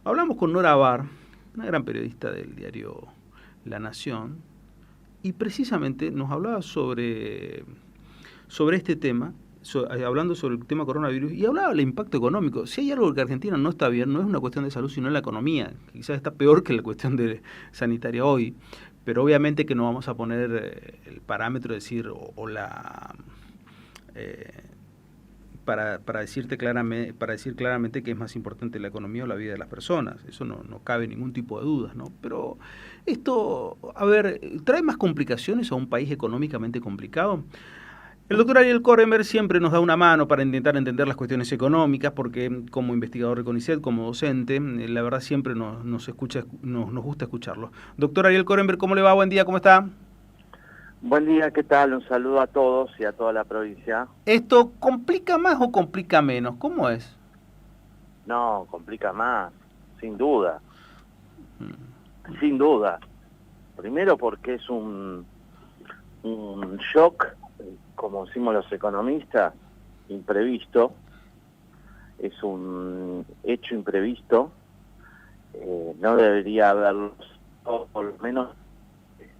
Hablamos con Nora Bar, una gran periodista del diario La Nación, y precisamente nos hablaba sobre este tema, hablando sobre el tema coronavirus, y hablaba del impacto económico. Si hay algo que Argentina no está bien, no es una cuestión de salud, sino la economía, que quizás está peor que la cuestión sanitaria hoy, pero obviamente que no vamos a poner el parámetro de decir, o la... para decir claramente que es más importante la economía o la vida de las personas. Eso no cabe ningún tipo de dudas, ¿no? Pero esto, a ver, ¿trae más complicaciones a un país económicamente complicado? El doctor Ariel Korenberg siempre nos da una mano para intentar entender las cuestiones económicas, porque como investigador de CONICET, como docente, la verdad siempre nos gusta escucharlo. Doctor Ariel Korenberg, ¿cómo le va? Buen día, ¿cómo está? Buen día, ¿qué tal? Un saludo a todos y a toda la provincia. ¿Esto complica más o complica menos? ¿Cómo es? No, complica más, sin duda, sin duda. Primero porque es un shock, como decimos los economistas, imprevisto, es un hecho imprevisto, no debería haberlo, o por lo menos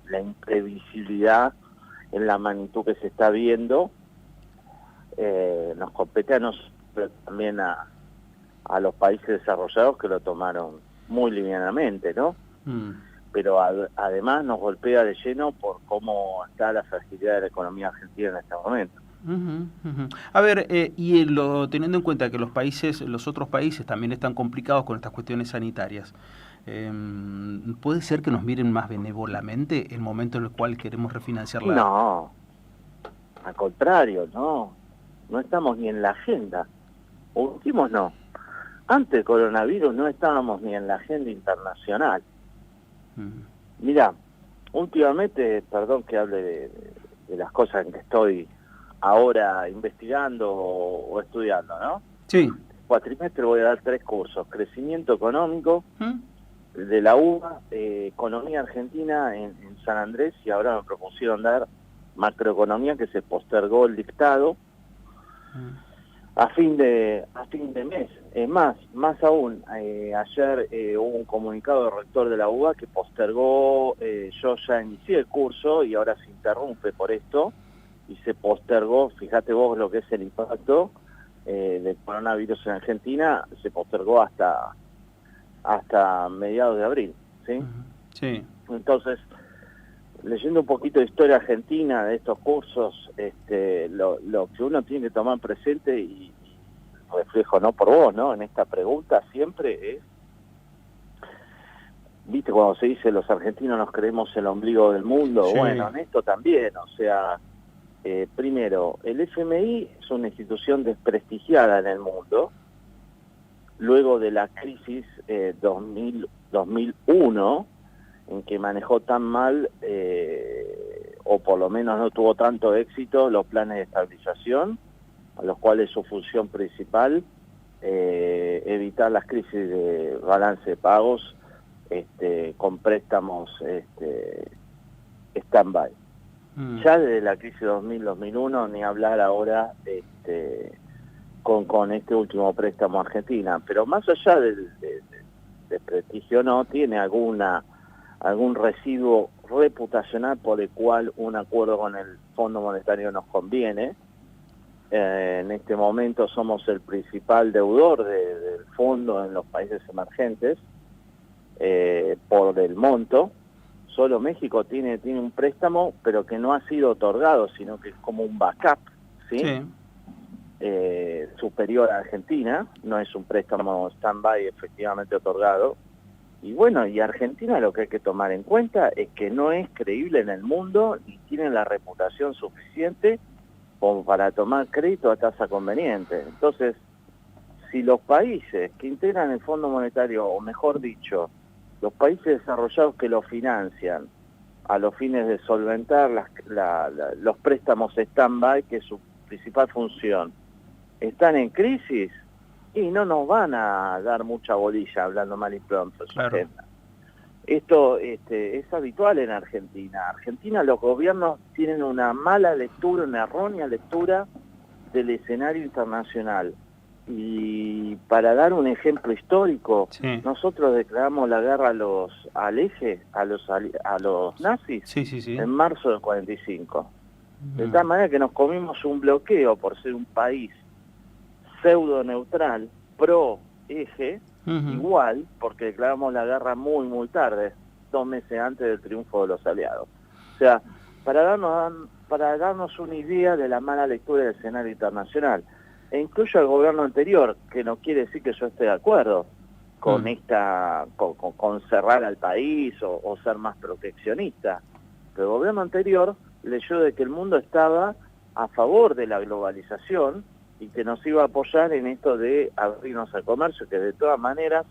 la imprevisibilidad en la magnitud que se está viendo, nos compete a nosotros, pero también a los países desarrollados que lo tomaron muy livianamente, ¿no? Pero además nos golpea de lleno por cómo está la fragilidad de la economía argentina en este momento. A ver, teniendo en cuenta que los otros países también están complicados con estas cuestiones sanitarias, ¿puede ser que nos miren más benévolamente el momento en el cual queremos refinanciar la... No, al contrario, no estamos ni en la agenda. Últimos no. Antes del coronavirus no estábamos ni en la agenda internacional. Mirá, últimamente, perdón que hable de las cosas en que estoy ahora investigando o estudiando, ¿no? Sí. Cuatrimestre voy a dar 3 cursos: crecimiento económico de la UBA, economía argentina en San Andrés, y ahora me propusieron dar macroeconomía, que se postergó el dictado a fin de mes. Es más aún, ayer hubo un comunicado del rector de la UBA que postergó, yo ya inicié el curso y ahora se interrumpe por esto, y se postergó, fíjate vos lo que es el impacto del coronavirus en Argentina, se postergó hasta mediados de abril, ¿sí? Sí. Entonces, leyendo un poquito de historia argentina de estos cursos, lo que uno tiene que tomar presente, y reflejo no por vos, ¿no? En esta pregunta siempre es, viste cuando se dice los argentinos nos creemos el ombligo del mundo, Sí. bueno, en esto también, o sea, primero, el FMI es una institución desprestigiada en el mundo, luego de la crisis 2001, en que manejó tan mal, o por lo menos no tuvo tanto éxito, los planes de estabilización, a los cuales su función principal, evitar las crisis de balance de pagos con préstamos stand-by. Ya desde la crisis 2000-2001, ni hablar ahora con este último préstamo a Argentina. Pero más allá del prestigio, no tiene algún residuo reputacional por el cual un acuerdo con el Fondo Monetario nos conviene. En este momento somos el principal deudor del fondo en los países emergentes, por el monto. Solo México tiene un préstamo, pero que no ha sido otorgado, sino que es como un backup, ¿sí? Superior a Argentina, no es un préstamo stand-by efectivamente otorgado. Y bueno, y Argentina, lo que hay que tomar en cuenta es que no es creíble en el mundo, ni tiene la reputación suficiente como para tomar crédito a tasa conveniente. Entonces, si los países que integran el Fondo Monetario, o mejor dicho, los países desarrollados que lo financian a los fines de solventar los préstamos stand-by, que es su principal función, están en crisis, y no nos van a dar mucha bolilla, hablando mal y pronto, su agenda. Esto es habitual en Argentina. Argentina, los gobiernos tienen una mala lectura, una errónea lectura del escenario internacional. Y para dar un ejemplo histórico, Sí. nosotros declaramos la guerra al eje, a los nazis, Sí, sí, sí. en marzo del 45. De Ujú. tal manera que nos comimos un bloqueo por ser un país pseudo neutral, pro eje, Ujú. igual, porque declaramos la guerra muy, muy tarde, 2 meses antes del triunfo de los aliados. O sea, para darnos una idea de la mala lectura del escenario internacional. E incluyo al gobierno anterior, que no quiere decir que yo esté de acuerdo con Mm. con cerrar al país o ser más proteccionista. Pero el gobierno anterior leyó de que el mundo estaba a favor de la globalización y que nos iba a apoyar en esto de abrirnos al comercio, que de todas maneras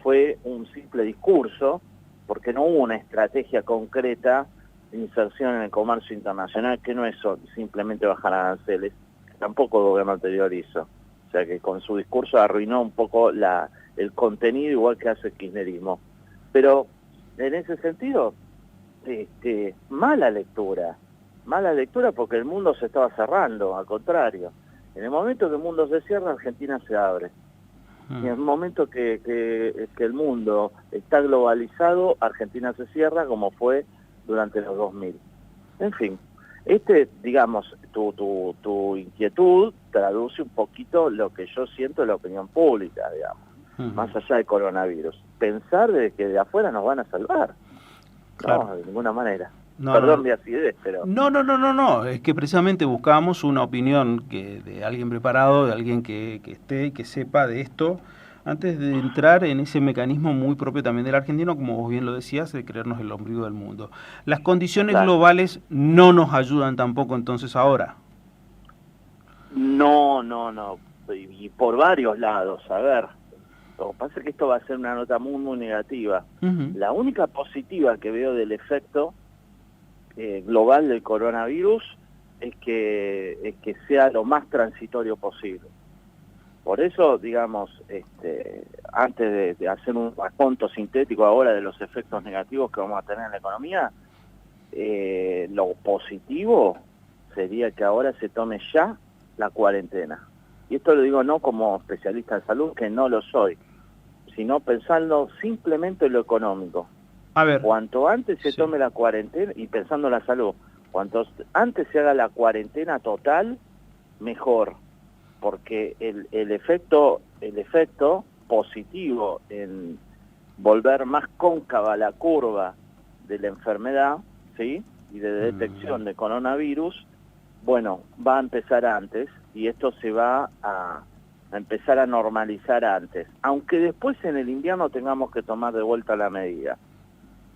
fue un simple discurso, porque no hubo una estrategia concreta de inserción en el comercio internacional, que no es simplemente bajar aranceles, que tampoco el gobierno anterior hizo. O sea que con su discurso arruinó un poco el contenido, igual que hace el kirchnerismo. Pero en ese sentido, mala lectura porque el mundo se estaba cerrando, al contrario. En el momento que el mundo se cierra, Argentina se abre. Y en el momento que el mundo está globalizado, Argentina se cierra, como fue durante los 2000. En fin, digamos, tu inquietud traduce un poquito lo que yo siento en la opinión pública, digamos, Ujú. más allá del coronavirus. Pensar de que de afuera nos van a salvar. Claro. No, de ninguna manera. No, no, Perdón no. mi acidez, pero... No, no, no, no, no. Es que precisamente buscábamos una opinión de alguien preparado, de alguien que esté y que sepa de esto, antes de entrar en ese mecanismo muy propio también del argentino, como vos bien lo decías, de creernos el ombligo del mundo. Las condiciones Claro. globales no nos ayudan tampoco entonces ahora. No, no, no. Y por varios lados. A ver, lo que pasa es que esto va a ser una nota muy, muy negativa. Ujú. La única positiva que veo del efecto global del coronavirus es que sea lo más transitorio posible. Por eso, digamos, antes de hacer un raconto sintético ahora de los efectos negativos que vamos a tener en la economía, lo positivo sería que ahora se tome ya la cuarentena. Y esto lo digo no como especialista en salud, que no lo soy, sino pensando simplemente en lo económico. A ver, Cuanto antes se sí. tome la cuarentena, y pensando en la salud, cuanto antes se haga la cuarentena total, mejor, porque el efecto positivo en volver más cóncava la curva de la enfermedad, ¿sí?, y de detección de coronavirus, bueno, va a empezar antes, y esto se va a empezar a normalizar antes, aunque después en el invierno tengamos que tomar de vuelta la medida.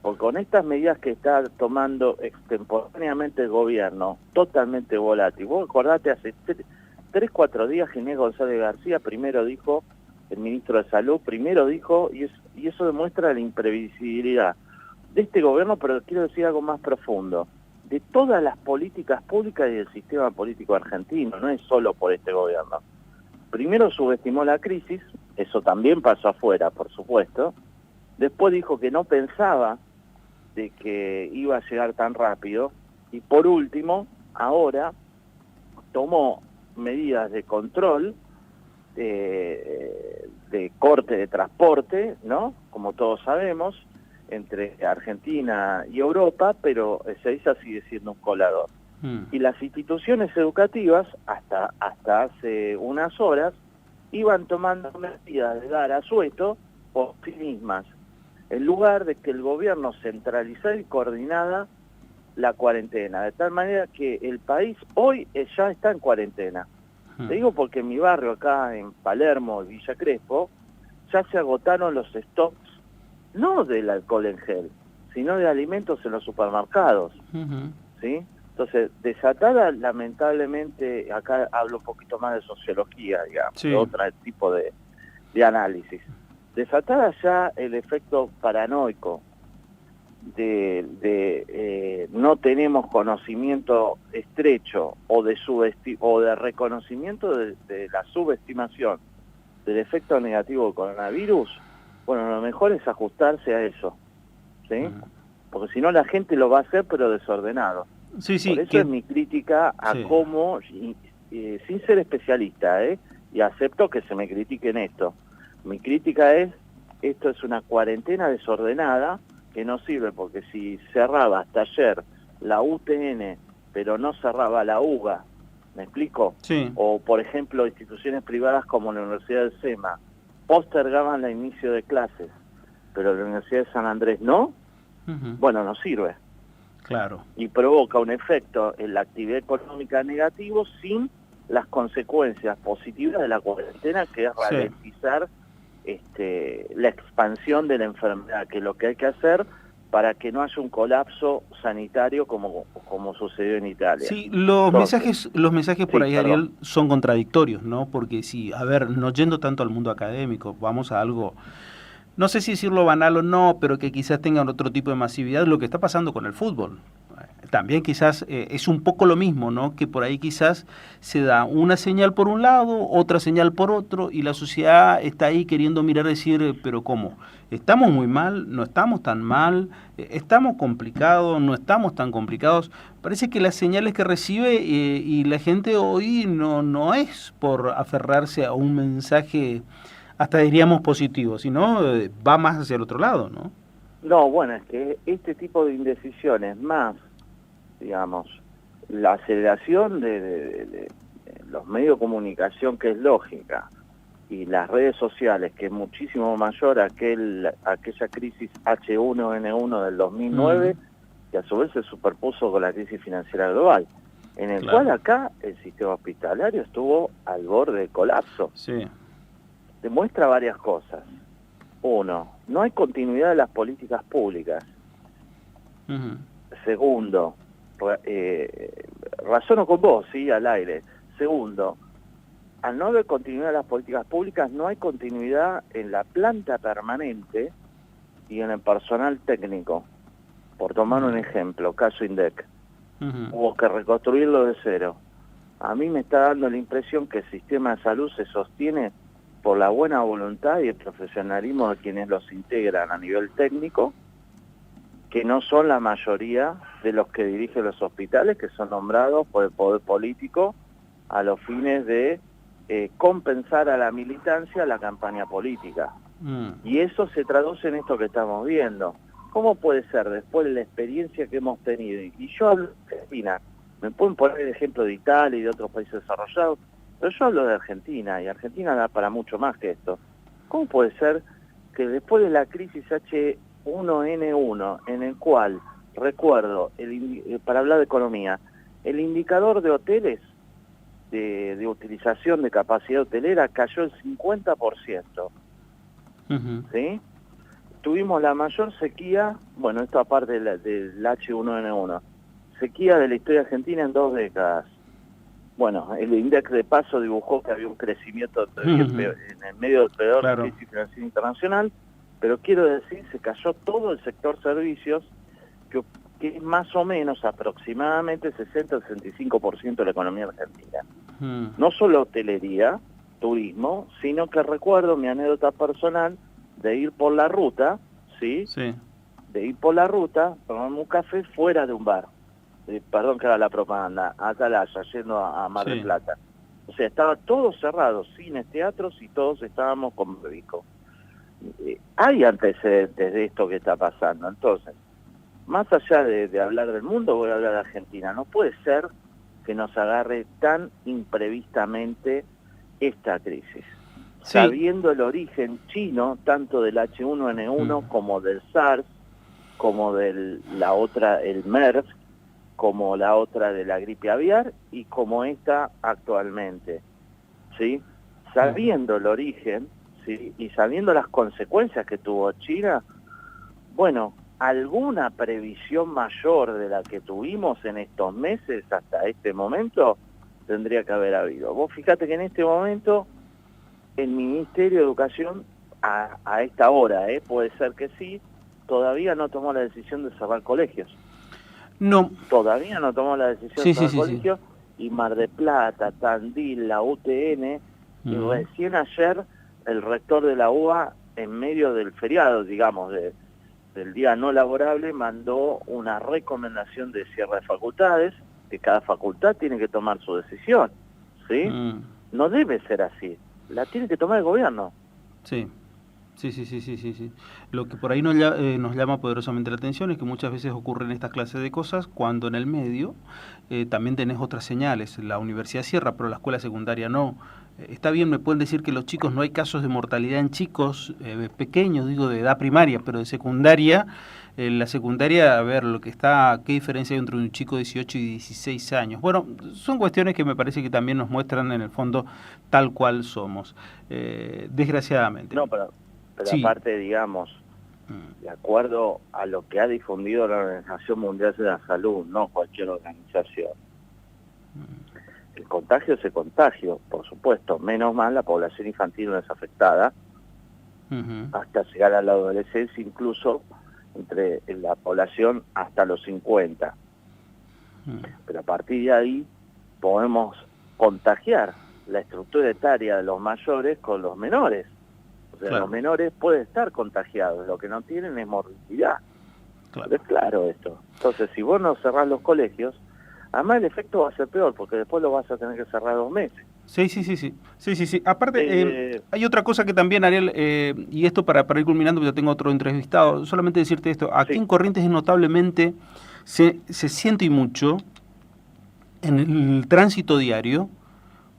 Porque con estas medidas que está tomando extemporáneamente el gobierno, totalmente volátil. Vos acordate, hace 3, 4 días Ginés González García primero dijo, el ministro de Salud primero dijo, y eso demuestra la imprevisibilidad de este gobierno, pero quiero decir algo más profundo, de todas las políticas públicas y del sistema político argentino, no es solo por este gobierno. Primero subestimó la crisis, eso también pasó afuera, por supuesto. Después dijo que no pensaba de que iba a llegar tan rápido, y por último, ahora tomó medidas de control, de corte de transporte, ¿no?, como todos sabemos, entre Argentina y Europa, pero Ezeiza sigue siendo un colador. Y las instituciones educativas, hasta hace unas horas, iban tomando medidas de dar asueto por sí mismas, en lugar de que el gobierno centralizara y coordinara la cuarentena, de tal manera que el país hoy ya está en cuarentena. Te digo porque en mi barrio, acá en Palermo, Villa Crespo, ya se agotaron los stocks, no del alcohol en gel, sino de alimentos en los supermercados, ¿sí? Entonces, desatada, lamentablemente, acá hablo un poquito más de sociología, digamos, de Sí. otro tipo de análisis. Desatada ya el efecto paranoico de no tenemos conocimiento estrecho o de reconocimiento de la subestimación del efecto negativo del coronavirus, bueno, lo mejor es ajustarse a eso, ¿sí? Porque si no la gente lo va a hacer, pero desordenado. Sí, Por sí, eso es mi crítica a sí. cómo, sin ser especialista, y acepto que se me critique en esto. Mi crítica es, esto es una cuarentena desordenada que no sirve, porque si cerraba hasta ayer la UTN, pero no cerraba la UBA, ¿me explico? Sí. O, por ejemplo, instituciones privadas como la Universidad del SEMA postergaban el inicio de clases, pero la Universidad de San Andrés no, bueno, no sirve. Claro. Y provoca un efecto en la actividad económica negativo sin las consecuencias positivas de la cuarentena, que es ralentizar la expansión de la enfermedad, que es lo que hay que hacer para que no haya un colapso sanitario como sucedió en Italia. Sí, los mensajes por ahí, Ariel, son contradictorios, ¿no? Porque si, a ver, no yendo tanto al mundo académico, vamos a algo, no sé si decirlo banal o no, pero que quizás tengan otro tipo de masividad, lo que está pasando con el fútbol. También quizás es un poco lo mismo, ¿no? Que por ahí quizás se da una señal por un lado, otra señal por otro, y la sociedad está ahí queriendo mirar y decir, pero ¿cómo? ¿Estamos muy mal? ¿No estamos tan mal? ¿Estamos complicados? ¿No estamos tan complicados? Parece que las señales que recibe y la gente hoy no es por aferrarse a un mensaje, hasta diríamos positivo, sino va más hacia el otro lado, ¿no? No, bueno, es que este tipo de indecisiones más, digamos, la aceleración de los medios de comunicación, que es lógica, y las redes sociales, que es muchísimo mayor a aquella crisis H1N1 del 2009, que a su vez se superpuso con la crisis financiera global, en el cual acá el sistema hospitalario estuvo al borde del colapso. Sí. Demuestra varias cosas. Uno, no hay continuidad de las políticas públicas. Segundo, razono con vos, sí, al aire. Segundo, al no haber continuidad de las políticas públicas, no hay continuidad en la planta permanente y en el personal técnico. Por tomar un ejemplo, caso INDEC. Hubo que reconstruirlo de cero. A mí me está dando la impresión que el sistema de salud se sostiene por la buena voluntad y el profesionalismo de quienes los integran a nivel técnico, que no son la mayoría de los que dirigen los hospitales, que son nombrados por el poder político a los fines de compensar a la militancia la campaña política. Y eso se traduce en esto que estamos viendo. ¿Cómo puede ser, después de la experiencia que hemos tenido? Y yo hablo de Argentina, me pueden poner el ejemplo de Italia y de otros países desarrollados, pero yo hablo de Argentina, y Argentina da para mucho más que esto. ¿Cómo puede ser que después de la crisis H1N1, en el cual, recuerdo, para hablar de economía, el indicador de hoteles, de utilización de capacidad hotelera, cayó el 50%? ¿Sí? Tuvimos la mayor sequía, bueno, esto aparte del H1N1, sequía de la historia argentina en 2 décadas. Bueno, el INDEC de paso dibujó que había un crecimiento en el medio del peor crisis financiera internacional, pero quiero decir, se cayó todo el sector servicios, que es más o menos aproximadamente 60-65% de la economía argentina. No solo hotelería, turismo, sino que recuerdo mi anécdota personal de ir por la ruta, ¿sí? De ir por la ruta, tomarme un café fuera de un bar. Perdón que haga la propaganda, a Atalaya, yendo a Mar del Plata. O sea, estaba todo cerrado, cines, teatros, y todos estábamos con barbijo. Hay antecedentes de esto que está pasando. Entonces, más allá de hablar del mundo, voy a hablar de Argentina. No puede ser que nos agarre tan imprevistamente esta crisis. Sabiendo el origen chino, tanto del H1N1 como del SARS, como del el MERS, como la otra de la gripe aviar y como esta actualmente, ¿sí? Sabiendo el origen, ¿sí? Y sabiendo las consecuencias que tuvo China, bueno, alguna previsión mayor de la que tuvimos en estos meses hasta este momento tendría que haber habido. Vos fíjate que en este momento el Ministerio de Educación, a esta hora, puede ser que sí, todavía no tomó la decisión de cerrar colegios. No. Todavía no tomó la decisión de cerrar colegios, y Mar del Plata, Tandil, la UTN, y recién ayer el rector de la UBA, en medio del feriado, digamos, del día no laborable, mandó una recomendación de cierre de facultades, que cada facultad tiene que tomar su decisión, ¿sí? No debe ser así. la tiene que tomar el gobierno. Sí. Sí. Lo que por ahí nos llama poderosamente la atención es que muchas veces ocurren estas clases de cosas cuando en el medio también tenés otras señales. La universidad cierra, pero la escuela secundaria no. Está bien, me pueden decir que los chicos, no hay casos de mortalidad en chicos pequeños, digo, de edad primaria, pero de secundaria. La secundaria, a ver, ¿qué diferencia hay entre un chico de 18 y 16 años? Bueno, son cuestiones que me parece que también nos muestran en el fondo tal cual somos, desgraciadamente. No, pero Sí. aparte, digamos, de acuerdo a lo que ha difundido la Organización Mundial de la Salud, no cualquier organización, el contagio es el contagio, por supuesto, menos mal la población infantil no es afectada, hasta llegar a la adolescencia, incluso entre la población hasta los 50. Pero a partir de ahí podemos contagiar la estructura etaria de los mayores con los menores. O sea, Claro. los menores pueden estar contagiados, lo que no tienen es morbilidad. Claro. Pero es claro esto. Entonces, si vos no cerrás los colegios, además el efecto va a ser peor, porque después lo vas a tener que cerrar 2 meses. Sí. Aparte, hay otra cosa que también, Ariel, y esto para ir culminando, porque yo tengo otro entrevistado, solamente decirte esto, aquí Sí. en Corrientes notablemente se siente y mucho en el tránsito diario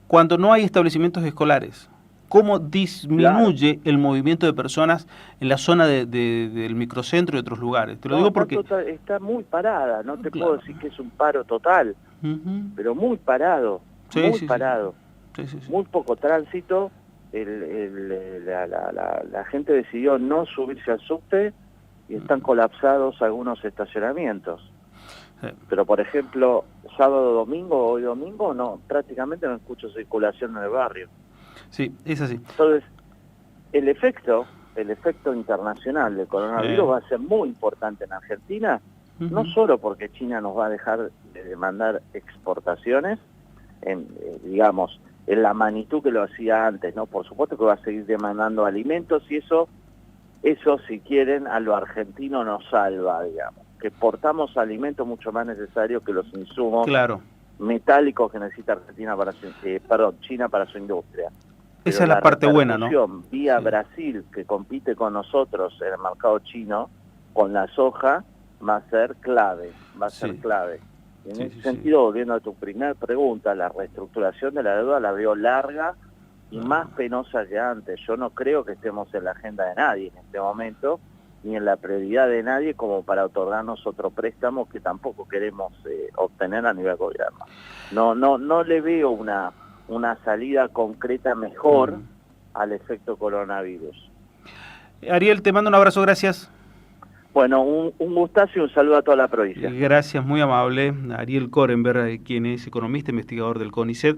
cuando no hay establecimientos escolares. ¿Cómo disminuye el movimiento de personas en la zona del microcentro y otros lugares? Te lo digo porque... Está muy parada, no te Claro. puedo decir que es un paro total, pero muy parado, parado. Sí. Muy poco tránsito. La gente decidió no subirse al subte y están colapsados algunos estacionamientos. Sí. Pero por ejemplo, hoy domingo, no, prácticamente no escucho circulación en el barrio. Sí, es así. Entonces, el efecto internacional del coronavirus va a ser muy importante en Argentina, no solo porque China nos va a dejar de demandar exportaciones, digamos, en la magnitud que lo hacía antes, ¿no? Por supuesto que va a seguir demandando alimentos y eso si quieren a lo argentino nos salva, digamos, que exportamos alimentos mucho más necesarios que los insumos metálicos que necesita China para su industria. Esa es la parte buena, ¿no? Vía Brasil, que compite con nosotros en el mercado chino, con la soja, va a ser clave, En ese sentido, volviendo a tu primera pregunta, la reestructuración de la deuda la veo larga y más penosa que antes. Yo no creo que estemos en la agenda de nadie en este momento, ni en la prioridad de nadie como para otorgarnos otro préstamo que tampoco queremos obtener a nivel gobierno. No le veo una salida concreta mejor al efecto coronavirus. Ariel, te mando un abrazo, gracias. Bueno, un gustazo y un saludo a toda la provincia. Gracias, muy amable. Ariel Korenberg, quien es economista, investigador del CONICET.